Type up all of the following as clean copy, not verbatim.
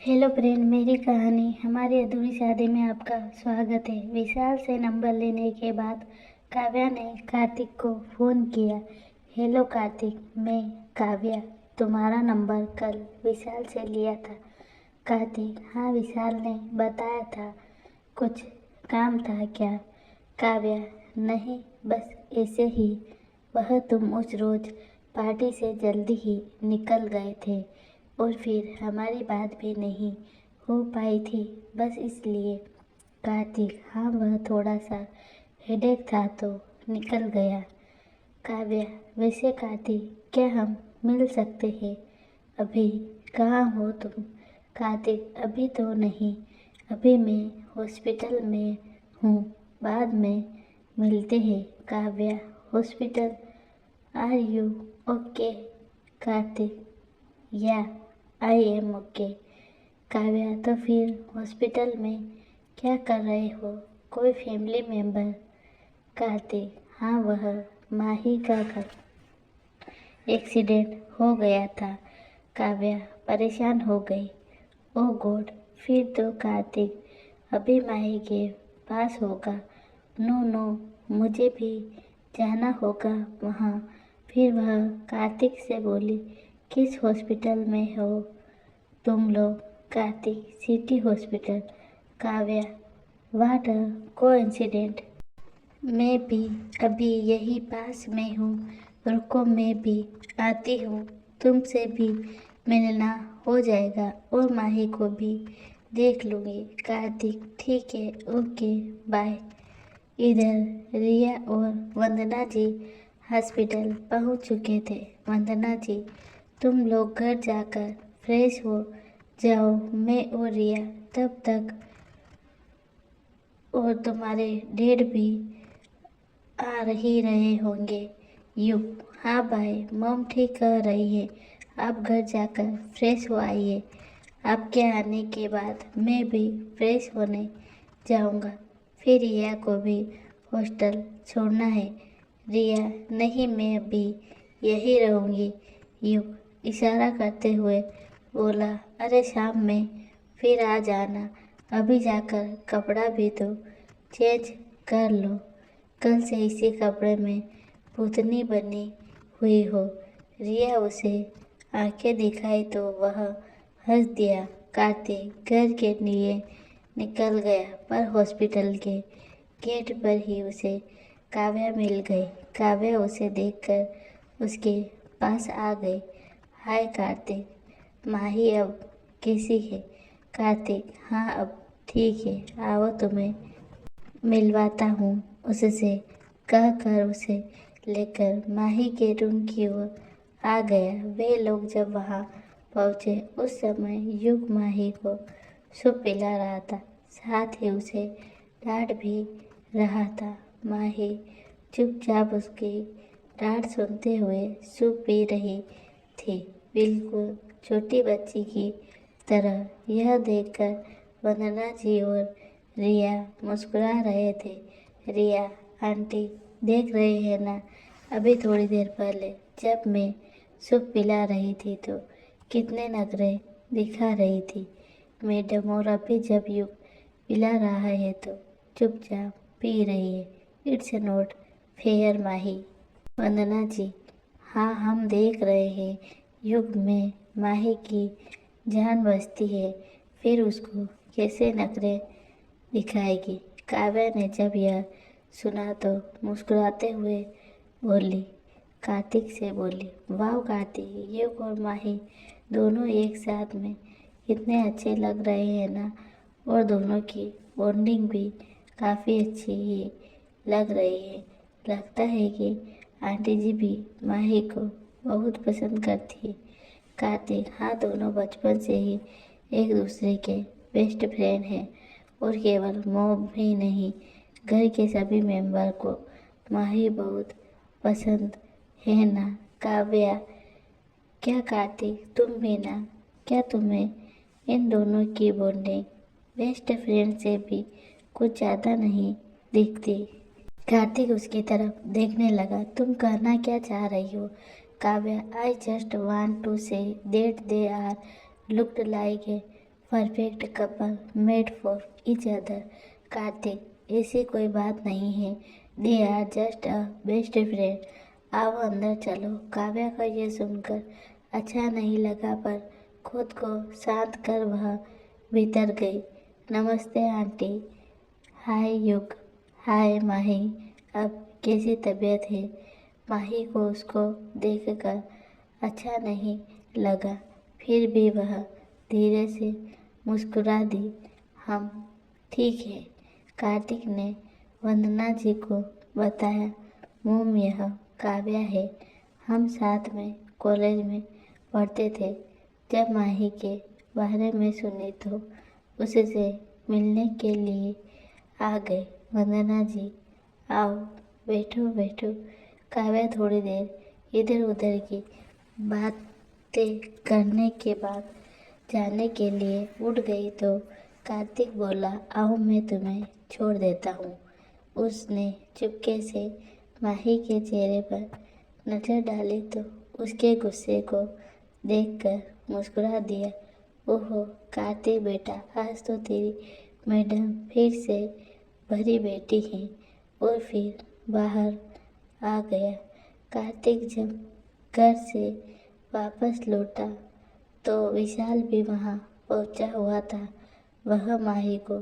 Hello friend, मेरी कहानी हमारी अधूरी शादी में आपका स्वागत है। विशाल से नंबर लेने के बाद काव्या ने कार्तिक को फ़ोन किया। हेलो कार्तिक, मैं काव्या, तुम्हारा नंबर कल विशाल से लिया था। कार्तिक: हाँ, विशाल ने बताया था। कुछ काम था क्या? काव्या: नहीं, बस ऐसे ही। तुम उस रोज़ पार्टी से जल्दी ही निकल गए थे और फिर हमारी बात भी नहीं हो पाई थी, बस इसलिए। कार्तिक: हाँ, वह थोड़ा सा हेडेक था तो निकल गया। काव्या: वैसे कार्तिक, क्या हम मिल सकते हैं? अभी कहाँ हो तुम? कार्तिक: अभी तो नहीं, अभी मैं हॉस्पिटल में हूँ, बाद में मिलते हैं। Kavya: hospital? Are you okay? Kartik: yeah, I M okay. Kavya: तो फिर हॉस्पिटल में क्या कर रहे हो? कोई फैमिली मेंबर? कार्तिक: हाँ, वह माही का घर एक्सीडेंट हो गया था। काव्या परेशान हो गई। ओह गॉड! फिर तो कार्तिक अभी माही के पास होगा। नो नो, मुझे भी जाना होगा वहाँ। फिर वह कार्तिक से बोली, किस हॉस्पिटल में हो तुम लोग? Kartik: city hospital. Kavya: what a coincident! मैं भी अभी यही पास में हूँ, रुको मैं भी आती हूँ, तुमसे भी मिलना हो जाएगा और माही को भी देख लूँगी। कार्तिक: ठीक है, ओके, बाय। इधर रिया और वंदना जी हॉस्पिटल पहुँच चुके थे। वंदना जी: तुम लोग घर जाकर फ्रेश हो जाओ, मैं और रिया तब तक, और तुम्हारे डैड भी आ ही रहे होंगे। यू: हाँ भाई, मॉम ठीक कह रही है, आप घर जाकर फ्रेश हो आइए। आपके आने के बाद मैं भी फ्रेश होने जाऊंगा। फिर रिया को भी हॉस्टल छोड़ना है। रिया: नहीं, मैं भी यही रहूंगी। यू इशारा करते हुए बोला, अरे शाम में फिर आ जाना, अभी जाकर कपड़ा भी तो चेंज कर लो, कल से इसी कपड़े में भूतनी बनी हुई हो। रिया उसे आंखें दिखाई तो वह हंस दिया। कार्तिक घर के लिए निकल गया, पर हॉस्पिटल के गेट पर ही उसे काव्या मिल गई। काव्या उसे देखकर उसके पास आ गई। हाय कार्तिक, माही अब कैसी है? कार्तिक: हाँ, अब ठीक है, आओ तुम्हें मिलवाता हूँ उससे, कहकर उसे लेकर माही के रूम की ओर आ गया। वे लोग जब वहाँ पहुँचे उस समय युग माही को सूप पिला रहा था, साथ ही उसे डांट भी रहा था। माही चुपचाप उसकी डांट सुनते हुए सूप पी रही थी, बिल्कुल छोटी बच्ची की तरह। यह देखकर वंदना जी और रिया मुस्कुरा रहे थे। रिया: आंटी देख रहे हैं ना, अभी थोड़ी देर पहले जब मैं सूप पिला रही थी तो कितने नखरे दिखा रही थी मैडम, और अभी जब युग पिला रहा है तो चुपचाप पी रही है। इट्स नॉट फेयर माही। वंदना जी: हाँ, हम देख रहे हैं युग में माही की जान बचती है, फिर उसको कैसे नखरे दिखाएगी। काव्या ने जब यह सुना तो मुस्कुराते हुए बोली, कार्तिक से बोली, वाह कार्तिक, युग और माही दोनों एक साथ में कितने अच्छे लग रहे हैं ना, और दोनों की बॉन्डिंग भी काफ़ी अच्छी ही लग रही है। लगता है कि आंटी जी भी माही को बहुत पसंद करती है। कार्तिक: हाँ, दोनों बचपन से ही एक दूसरे के बेस्ट फ्रेंड हैं, और केवल मॉम ही नहीं, घर के सभी मेंबर को माही बहुत पसंद है ना। काव्या: क्या कार्तिक, तुम भी ना? क्या तुम्हें इन दोनों की बॉन्डिंग बेस्ट फ्रेंड से भी कुछ ज़्यादा नहीं दिखती? कार्तिक उसकी तरफ देखने लगा। तुम कहना क्या चाह रही हो? Kavya: I just want to say that they are looked like a perfect couple made for each other. Kartik, ऐसी कोई बात नहीं है। They are just a best friend. आओ अंदर चलो। काव्या को ये सुनकर अच्छा नहीं लगा, पर खुद को शांत कर वह भीतर गई। नमस्ते आंटी। हाय युग। हाय माही। अब कैसी तबीयत है? माही को उसको देखकर अच्छा नहीं लगा, फिर भी वह धीरे से मुस्कुरा दी। हम ठीक है। कार्तिक ने वंदना जी को बताया। मोम, यह काव्या है। हम साथ में कॉलेज में पढ़ते थे। जब माही के बारे में सुनी तो उससे मिलने के लिए आ गए। वंदना जी, आओ बैठो बैठो। काव्या थोड़ी देर इधर उधर की बातें करने के बाद जाने के लिए उठ गई तो कार्तिक बोला, आओ मैं तुम्हें छोड़ देता हूँ। उसने चुपके से माही के चेहरे पर नजर डाली तो उसके गुस्से को देखकर मुस्कुरा दिया। ओहो कार्तिक बेटा, आज तो तेरी मैडम फिर से भरी बैठी हैं। और फिर बाहर आ गया। कार्तिक जब घर से वापस लौटा तो विशाल भी वहाँ पहुँचा हुआ था। वह माही को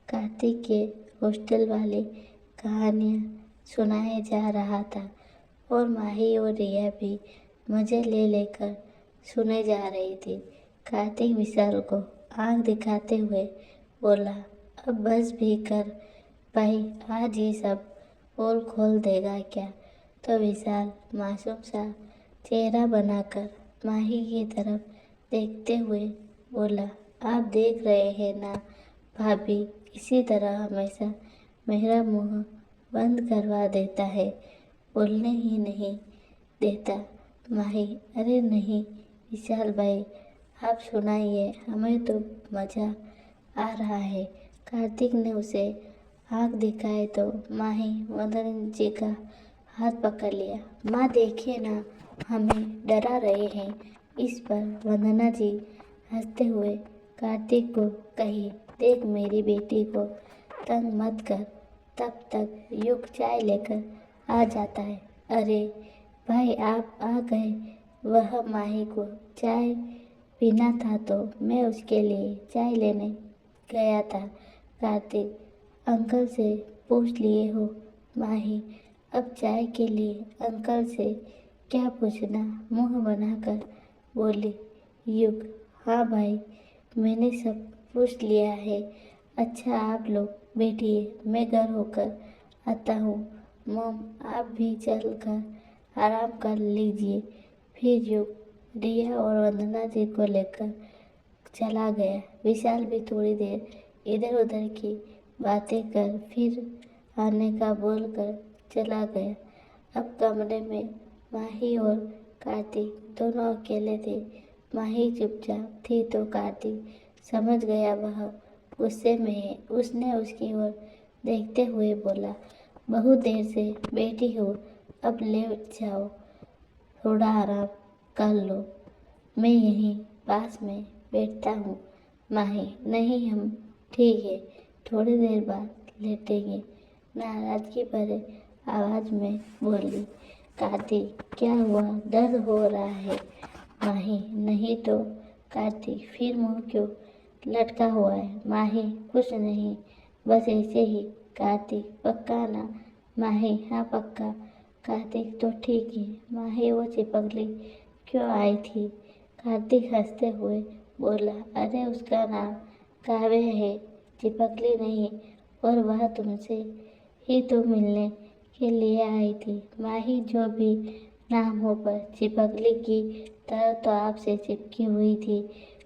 कार्तिक के हॉस्टल वाली कहानियाँ सुनाए जा रहा था और माही और रिया भी मज़े ले लेकर सुने जा रही थी। कार्तिक विशाल को आंख दिखाते हुए बोला, अब बस भी कर भाई, आज ये सब पोल खोल देगा क्या? तो विशाल मासूम सा चेहरा बनाकर माही की तरफ देखते हुए बोला, आप देख रहे हैं ना भाभी, इसी तरह हमेशा मेरा मुंह बंद करवा देता है, बोलने ही नहीं देता। माही, अरे नहीं विशाल भाई, आप सुनाइए, हमें तो मज़ा आ रहा है। कार्तिक ने उसे आँख दिखाए तो माही वंदना जी का हाथ पकड़ लिया। माँ देखिए ना, हमें डरा रहे हैं। इस पर वंदना जी हंसते हुए कार्तिक को कही, देख मेरी बेटी को तंग मत कर, तब तक युग चाय लेकर आ जाता है। अरे भाई आप आ गए। वह माही को चाय पीना था तो मैं उसके लिए चाय लेने गया था। कार्तिक, अंकल से पूछ लिए हो? माही, अब चाय के लिए अंकल से क्या पूछना, मुंह बनाकर बोली। युग, हाँ भाई, मैंने सब पूछ लिया है। अच्छा आप लोग बैठिए, मैं घर होकर आता हूँ। मॉम, आप भी चल कर आराम कर लीजिए। फिर युग रिया और वंदना जी को लेकर चला गया। विशाल भी थोड़ी देर इधर उधर की बातें कर फिर आने का बोलकर चला गया। अब कमरे में माही और कार्तिक दोनों अकेले थे। माही चुपचाप थी तो कार्तिक समझ गया वह गुस्से में है। उसने उसकी ओर देखते हुए बोला, बहुत देर से बैठी हो, अब लेट जाओ, थोड़ा आराम कर लो। मैं यहीं पास में बैठता हूँ। माही, नहीं हम ठीक है, थोड़ी देर बाद लेटेंगे, नाराजगी भरे आवाज में बोली। कार्तिक, क्या हुआ, दर्द हो रहा है? माही, नहीं तो। कार्तिक, फिर मुंह क्यों लटका हुआ है? माही, कुछ नहीं, बस ऐसे ही। कार्तिक, पक्का ना? माही, हाँ पक्का। कार्तिक, तो ठीक है। माही, वो चिपकली क्यों आई थी? कार्तिक हंसते हुए बोला, अरे उसका नाम काव्य है, चिपकली नहीं। और वह तुमसे ही तो मिलने के लिए आई थी। माही, जो भी नाम हो, पर चिपकली की तरह तो आपसे चिपकी हुई थी।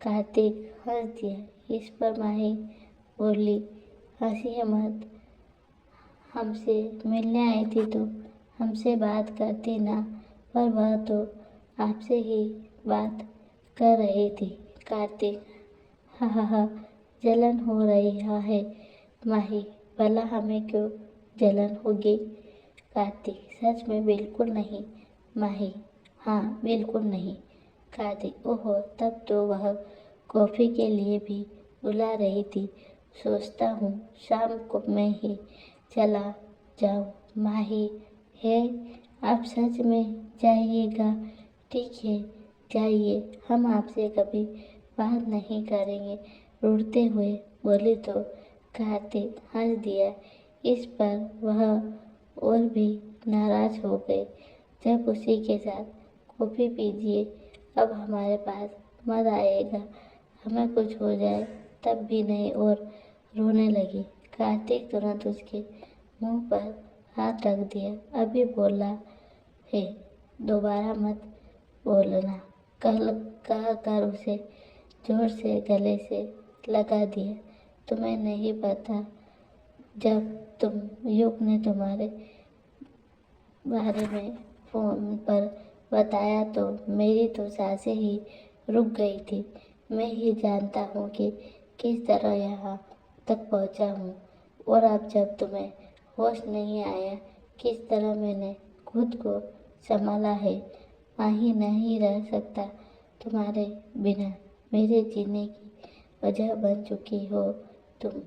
कार्तिक हंस दिया। इस पर माही बोली, हंसिए मत, हमसे मिलने आई थी तो हमसे बात करती ना, पर वह तो आपसे ही बात कर रही थी। कार्तिक, हा हा हा, जलन हो रही है? माही, भला हमें क्यों जलन होगी? कार्तिक, सच में बिल्कुल नहीं। माही, हाँ बिल्कुल नहीं। कार्तिक, ओहो, तब तो वह कॉफ़ी के लिए भी बुला रही थी। सोचता हूँ शाम को मैं ही चला जाऊँ। माही है, आप सच में जाइएगा? ठीक है, जाइए, हम आपसे कभी बात नहीं करेंगे, रूठते हुए बोली तो कार्तिक हंस दिया। इस पर वह और भी नाराज हो गए। जब उसी के साथ कॉफ़ी पीजिए, अब हमारे पास मत आएगा, हमें कुछ हो जाए तब भी नहीं। और रोने लगी। कार्तिक तुरंत उसके मुंह पर हाथ रख दिया। अभी बोला है, दोबारा मत बोलना, कल कह कर उसे जोर से गले से लगा दिया। तुम्हें नहीं पता, जब तुम युग ने तुम्हारे बारे में फ़ोन पर बताया तो मेरी तो सांसें ही रुक गई थी। मैं ही जानता हूँ कि किस तरह यहाँ तक पहुँचा हूँ। और अब जब तुम्हें होश नहीं आया, किस तरह मैंने खुद को संभाला है। माही नहीं रह सकता तुम्हारे बिना, मेरे जीने की वजह बन चुकी हो तुम।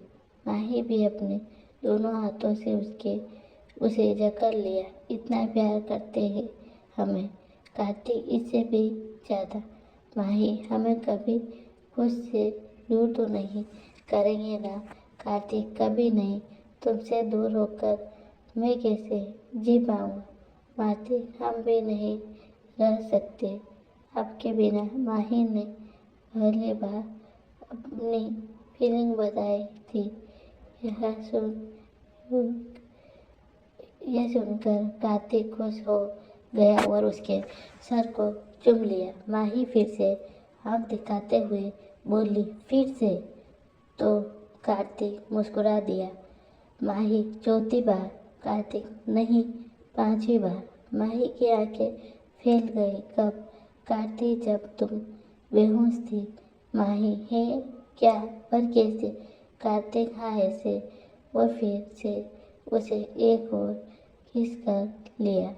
माही भी अपने दोनों हाथों से उसे जकड़ लिया। इतना प्यार करते हैं हमें कार्तिक, इससे भी ज़्यादा। माही, हमें कभी खुद से दूर तो नहीं करेंगे ना? कार्तिक, कभी नहीं। तुमसे दूर होकर मैं कैसे जी पाऊँगा? माती, हम भी नहीं रह सकते आपके बिना। माही ने पहली बार अपनी फीलिंग बताई थी। यह सुनकर कार्तिक खुश हो गया और उसके सर को चूम लिया। माही फिर से आँख दिखाते हुए बोली, फिर से? तो कार्तिक मुस्कुरा दिया। माही, चौथी बार। कार्तिक, नहीं, 5वीं बार। माही की आंखें फैल गई। कब? कार्तिक, जब तुम बेहोश थी। माही, है क्या? पर कैसे? कार्तिक, हाँ ऐसे। और फिर से उसे एक और किस कर लिया।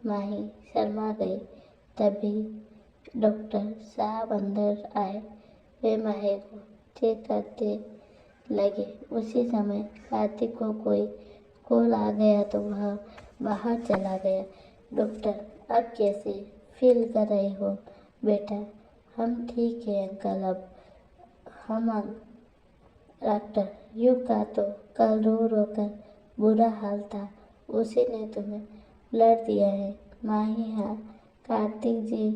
माही शर्मा गई। तभी डॉक्टर साहब अंदर आए। वे माही को चेक करते लगे। उसी समय कार्तिक को कोई कॉल आ गया तो वह बाहर चला गया। डॉक्टर, अब कैसे फील कर रहे हो बेटा? हम ठीक है अंकल। अब हम डॉक्टर, युग का तो कल रो रो कर बुरा हाल था, उसी ने तुम्हें ब्लड दिया है। माही, हाँ, कार्तिक जी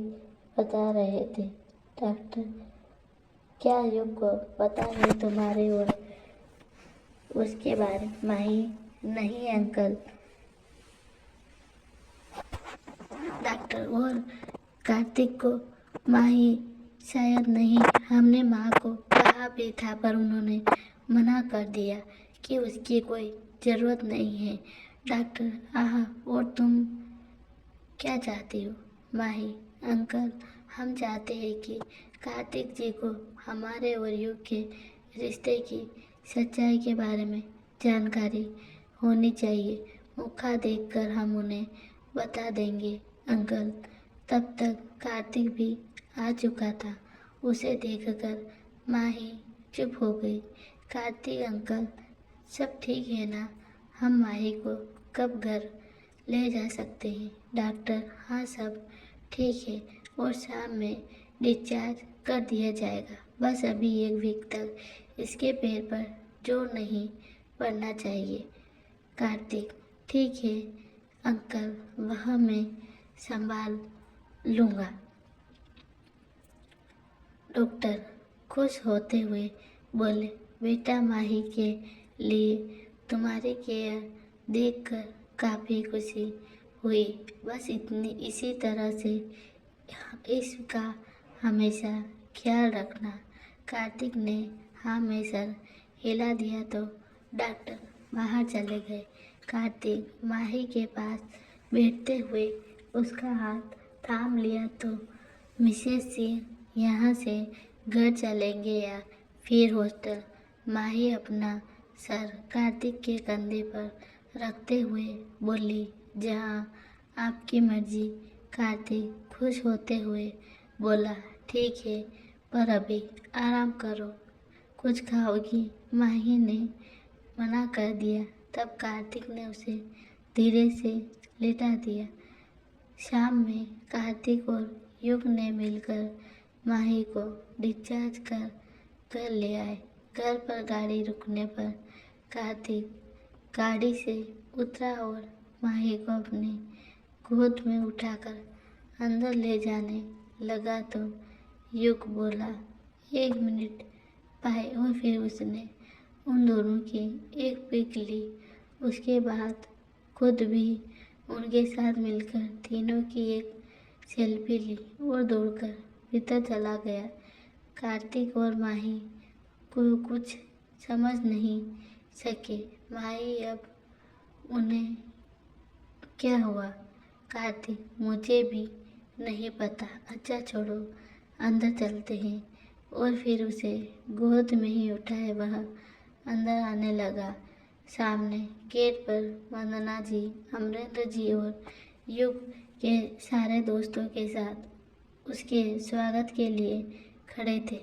बता रहे थे। डॉक्टर, क्या युग को पता है तुम्हारे और उसके बारे? माही, नहीं अंकल। डॉक्टर, और कार्तिक को? माही, शायद नहीं। हमने माँ को कहा भी था पर उन्होंने मना कर दिया कि उसकी कोई ज़रूरत नहीं है। डॉक्टर, और तुम क्या चाहती हो? माही, अंकल, हम चाहते हैं कि कार्तिक जी को हमारे और युग के रिश्ते की सच्चाई के बारे में जानकारी होनी चाहिए। मौका देखकर हम उन्हें बता देंगे अंकल। तब तक कार्तिक भी आ चुका था। उसे देखकर माही चुप हो गई। कार्तिक अंकल, सब ठीक है ना? हम माही को कब घर ले जा सकते हैं? डॉक्टर, हाँ सब ठीक है और शाम में डिस्चार्ज कर दिया जाएगा। बस अभी एक वीक तक इसके पैर पर जोर नहीं पड़ना चाहिए। कार्तिक, ठीक है अंकल, वह मैं संभाल लूँगा। डॉक्टर खुश होते हुए बोले, बेटा, माही के लिए तुम्हारी केयर देखकर काफ़ी खुशी हुई। बस इसी तरह से इसका हमेशा ख्याल रखना। कार्तिक ने हाँ में सर हिला दिया तो डॉक्टर बाहर चले गए। कार्तिक माही के पास बैठते हुए उसका हाथ थाम लिया तो मिसेस सिंह, यहाँ से घर चलेंगे या फिर हॉस्टल? माही अपना सर कार्तिक के कंधे पर रखते हुए बोली, जहाँ आपकी मर्जी। कार्तिक खुश होते हुए बोला, ठीक है, पर अभी आराम करो, कुछ खाओगी? माही ने मना कर दिया। तब कार्तिक ने उसे धीरे से लेटा दिया। शाम में कार्तिक और युग ने मिलकर माही को डिस्चार्ज कर घर ले आए। घर पर गाड़ी रुकने पर कार्तिक गाड़ी से उतरा और माही को अपनी गोद में उठाकर अंदर ले जाने लगा तो युग बोला, 1 मिनट पाए, और फिर उसने उन दोनों की एक पिक ली। उसके बाद खुद भी उनके साथ मिलकर तीनों की एक सेल्फी ली और दौड़कर भीतर चला गया। कार्तिक और माही को कुछ समझ नहीं सके। माही अब उन्हें क्या हुआ? कार्तिक, मुझे भी नहीं पता। अच्छा छोड़ो, अंदर चलते हैं। और फिर उसे गोद में ही उठाए वह अंदर आने लगा। सामने गेट पर वंदना जी, अमरेंद्र जी और युग के सारे दोस्तों के साथ उसके स्वागत के लिए खड़े थे।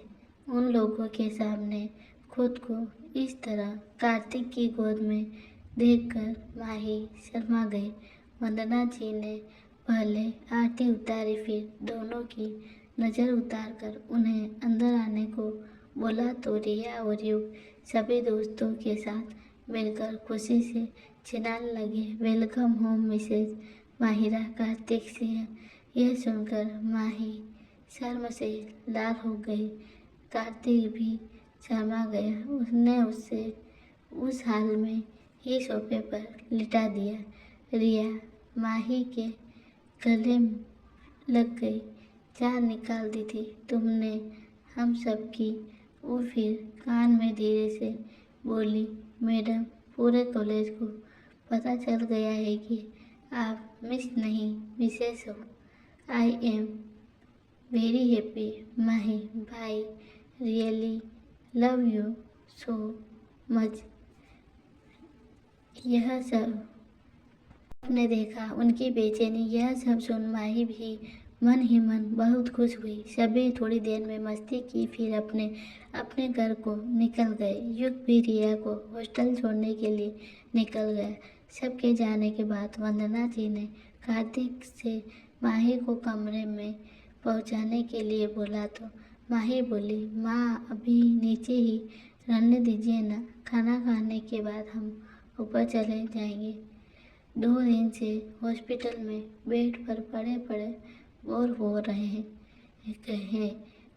उन लोगों के सामने खुद को इस तरह कार्तिक की गोद में देखकर माही शर्मा गई। वंदना जी ने पहले आरती उतारी, फिर दोनों की नज़र उतारकर उन्हें अंदर आने को बोला तो रिया और युग सभी दोस्तों के साथ मिलकर खुशी से चिल्लाने लगे, welcome home Mrs Mahira Kartik Singh. यह सुनकर माही शर्म से लाल हो गई। कार्तिक भी शर्मा गया। उसने उसे उस हाल में ही सोफे पर लिटा दिया। रिया माही के गले लग गई। जान निकाल दी थी तुमने हम सबकी। वो फिर कान में धीरे से बोली, मैडम, पूरे कॉलेज को पता चल गया है कि आप मिस नहीं मिसेस हो। आई एम वेरी हैप्पी माही भाई, really love you so much. यह सब आपने देखा उनकी बेचैनी। यह सब सुन माही भी मन ही मन बहुत खुश हुई। सभी थोड़ी देर में मस्ती की, फिर अपने अपने घर को निकल गए। युग भी रिया को हॉस्टल छोड़ने के लिए निकल गया। सबके जाने के बाद वंदना जी ने कार्तिक से माही को कमरे में पहुंचाने के लिए बोला तो माही बोली, माँ अभी नीचे ही रहने दीजिए ना, खाना खाने के बाद हम ऊपर चले जाएंगे। 2 दिन से हॉस्पिटल में बेड पर पड़े पड़े बोर हो रहे हैं।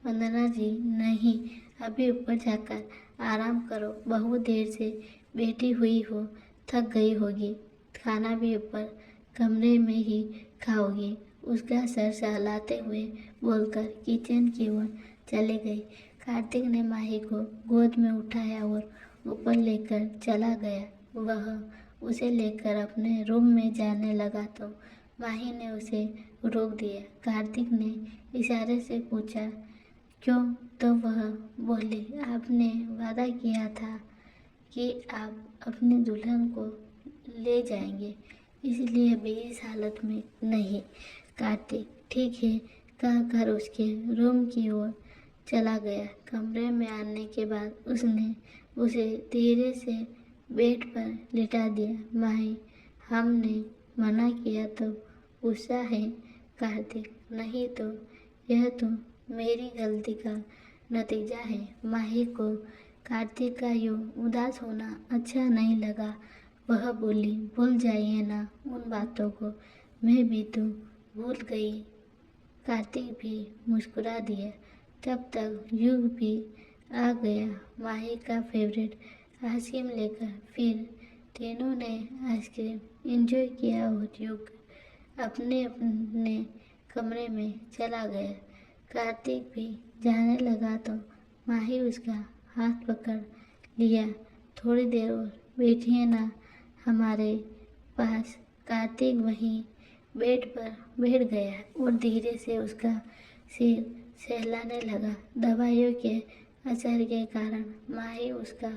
वंदना जी, नहीं, अभी ऊपर जाकर आराम करो, बहुत देर से बैठी हुई हो, थक गई होगी। खाना भी ऊपर कमरे में ही खाओगी। उसका सर सहलाते हुए बोलकर किचन की ओर चले गई। कार्तिक ने माही को गोद में उठाया और ऊपर लेकर चला गया। वह उसे लेकर अपने रूम में जाने लगा तो माही ने उसे रोक दिया। कार्तिक ने इशारे से पूछा, क्यों? तो वह बोली, आपने वादा किया था कि आप अपनी दुल्हन को ले जाएंगे, इसलिए अभी इस हालत में नहीं। कार्तिक ठीक है कहकर उसके रूम की ओर चला गया। कमरे में आने के बाद उसने उसे धीरे से बेड पर लिटा दिया। माही, हमने मना किया तो गुस्सा है? कार्तिक, नहीं तो यह तो मेरी गलती का नतीजा है। माही को कार्तिक का यूं उदास होना अच्छा नहीं लगा। वह बोली, भूल जाइए ना उन बातों को, मैं भी तो भूल गई। कार्तिक भी मुस्कुरा दिया। तब तक युग भी आ गया, माही का फेवरेट आइसक्रीम लेकर। फिर तीनों ने आइसक्रीम एंजॉय किया और युग अपने अपने कमरे में चला गया। कार्तिक भी जाने लगा तो माही उसका हाथ पकड़ लिया। थोड़ी देर और बैठिए ना हमारे पास। कार्तिक वहीं बेड पर बैठ गया और धीरे से उसका सिर सहलाने लगा। दवाइयों के असर के कारण माही उसका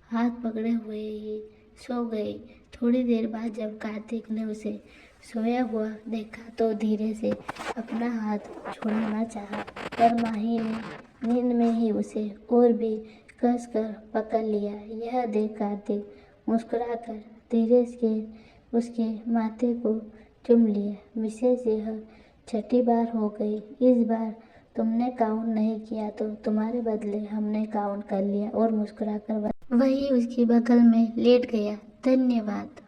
हाथ पकड़े हुए ही सो गई। थोड़ी देर बाद जब कार्तिक ने उसे सोया हुआ देखा तो धीरे से अपना हाथ छुड़ाना चाहा, पर माही ने नींद में ही उसे और भी कसकर पकड़ लिया। यह देख कार्तिक मुस्कुराकर धीरे से उसके माथे को चूम लिया। मिसेस, यह छठी बार हो गई। इस बार तुमने काउंट नहीं किया तो तुम्हारे बदले हमने काउंट कर लिया। और मुस्कुराकर वही उसकी बगल में लेट गया। धन्यवाद।